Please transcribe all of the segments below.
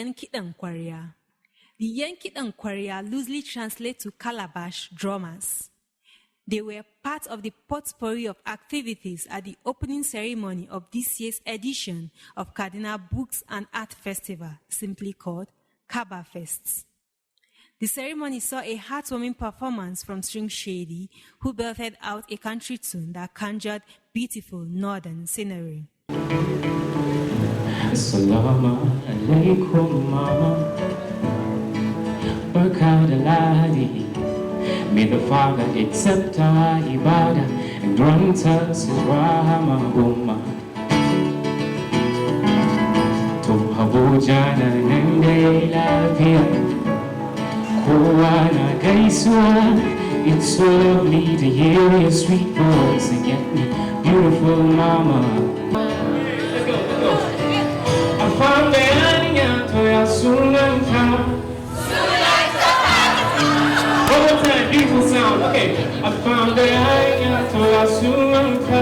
Yankidan Kwaria. The Yankidan Kwaria loosely translates to Calabash drummers. They were part of the potpourri of activities at the opening ceremony of this year's edition of Cardinal Books and Art Festival, simply called Kabafest. The ceremony saw a heartwarming performance from String Shady, who belted out a country tune that conjured beautiful northern scenery. Assalamu alaikum, mama. Barkadaladi. May the Father accept our ibadah and grant us His rahmah. Tuhabo jana nande lavia, koana gaiswa. It's so lovely to hear your sweet voice again, beautiful mama. Let's go. I found the anya to your sunanta. Beautiful sound. Okay. I found the anya to your sunanta.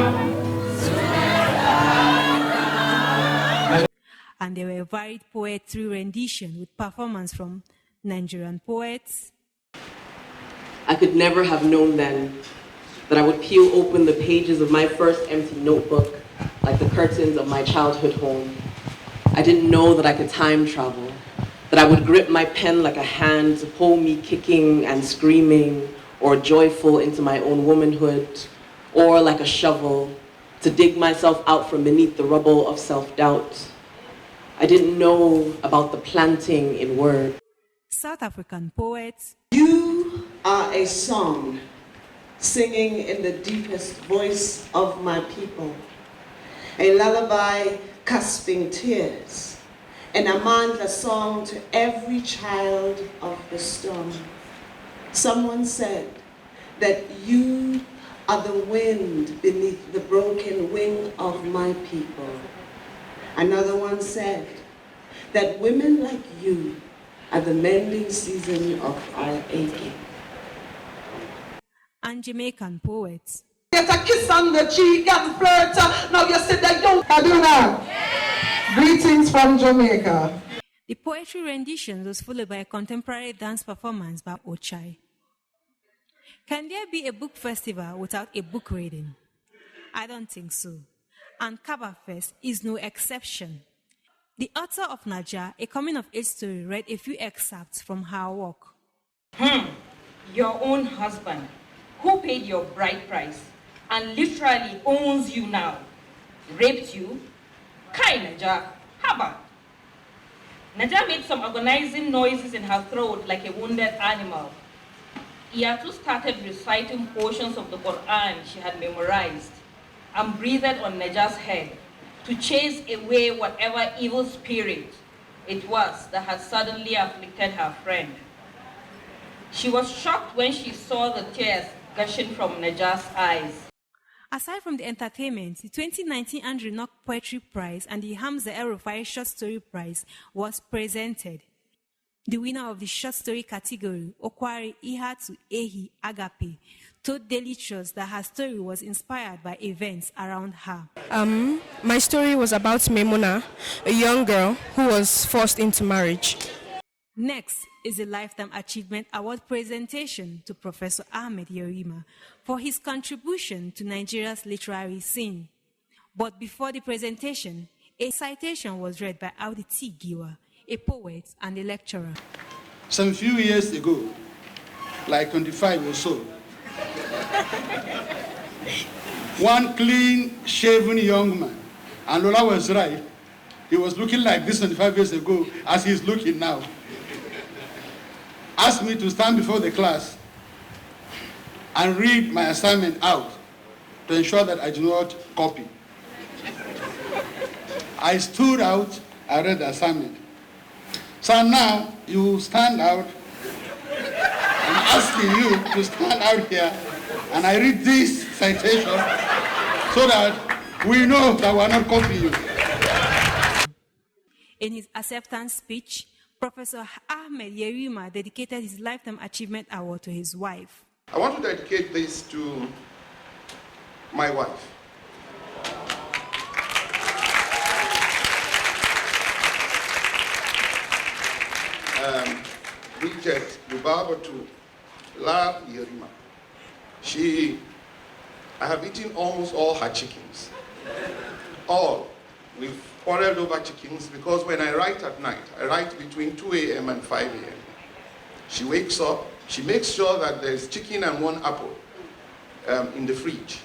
And there were varied poetry rendition with performance from Nigerian poets. I could never have known then that I would peel open the pages of my first empty notebook like the curtains of my childhood home. I didn't know that I could time travel, that I would grip my pen like a hand to pull me kicking and screaming or joyful into my own womanhood, or like a shovel to dig myself out from beneath the rubble of self-doubt. I didn't know about the planting in word. South African poets. You are a song singing in the deepest voice of my people, a lullaby cusping tears, an Amandla song to every child of the storm. Someone said that you are the wind beneath the broken wing of my people. Another one said that women like you are the mending season of our aching. And Jamaican poets. Get a kiss on the cheek and flirt. Now you said that you Aduna. Yes. Greetings from Jamaica. The poetry rendition was followed by a contemporary dance performance by Ochai. Can there be a book festival without a book reading? I don't think so. And Kabafest is no exception. The author of Naja, a coming-of-age story, read a few excerpts from her work. Your own husband, who paid your bride price and literally owns you now, raped you? Kai Naja, haba. Naja made some agonizing noises in her throat like a wounded animal. Iyatu started reciting portions of the Quran she had memorized and breathed on Naja's head to chase away whatever evil spirit it was that had suddenly afflicted her friend. She was shocked when she saw the tears gushing from Naja's eyes. Aside from the entertainment, the 2019 Andrew Knock Poetry Prize and the Hamza El Rufai Short Story Prize was presented. The winner of the short story category, Okwari Ihatu Ehi Agape, told Daily Trust that her story was inspired by events around her. My story was about Memuna, a young girl who was forced into marriage. Next is the Lifetime Achievement Award presentation to Professor Ahmed Yerima for his contribution to Nigeria's literary scene. But before the presentation, a citation was read by Audi T. Giwa, a poet and a lecturer. Some few years ago, like 25 or so, one clean-shaven young man, and Lola was right, he was looking like this 25 years ago as he's looking now, asked me to stand before the class and read my assignment out to ensure that I do not copy. I stood out, I read the assignment. So now you stand out. I'm asking you to stand out here and I read this citation so that we know that we're not copying you. In his acceptance speech, Professor Ahmed Yerima dedicated his Lifetime Achievement Award to his wife. I want to dedicate this to my wife. Bridget Lubabatu La Yerima. I have eaten almost all her chickens. All. We've quarreled over chickens because when I write at night, I write between 2 a.m. and 5 a.m. She wakes up, she makes sure that there's chicken and 1 apple in the fridge,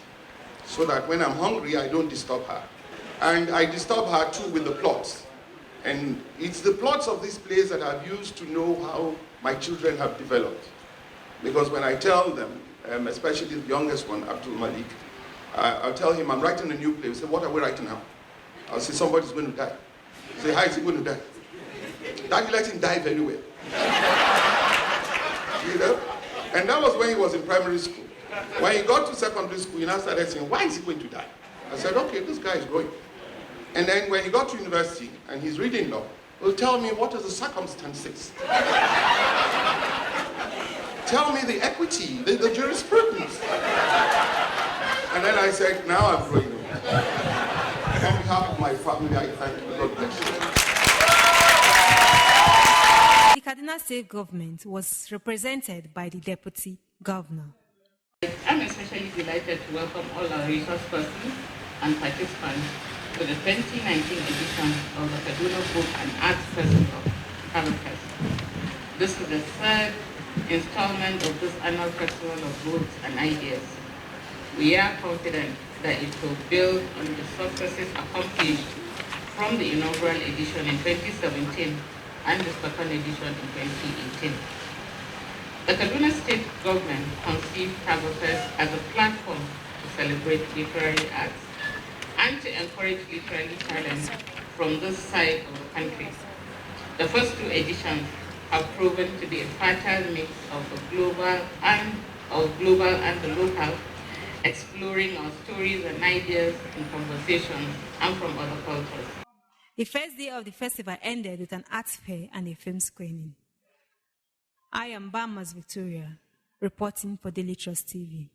so that when I'm hungry, I don't disturb her. And I disturb her too with the plots. And it's the plots of this place that I've used to know how my children have developed. Because when I tell them, especially the youngest one, Abdul Malik, I'll tell him, I'm writing a new play. He say, what are we writing now? I'll say, somebody's going to die. He say, how is he going to die? Daddy, let him die very well. You know? And that was when he was in primary school. When he got to secondary school, he now started saying, why is he going to die? I said, okay, this guy is going. And then when he got to university and he's reading law, he'll tell me what are the circumstances. Tell me the equity, the jurisprudence. And then I said, now I'm growing up. On behalf of my family, I thank you. God bless you. The Kaduna State government was represented by the deputy governor. I'm especially delighted to welcome all our resource persons and participants to the 2019 edition of the Kaduna Book and Arts Festival, Kabafest. This is the 3rd installment of this annual festival of books and ideas. We are confident that it will build on the successes accomplished from the inaugural edition in 2017 and the second edition in 2018. The Kaduna State government conceived Kabafest as a platform to celebrate literary arts and to encourage literary talent from this side of the country. The first 2 editions have proven to be a fertile mix of the global and the local, exploring our stories and ideas and conversations and from other cultures. The first day of the festival ended with an art fair and a film screening. I am Bamas Victoria, reporting for Daily Trust TV.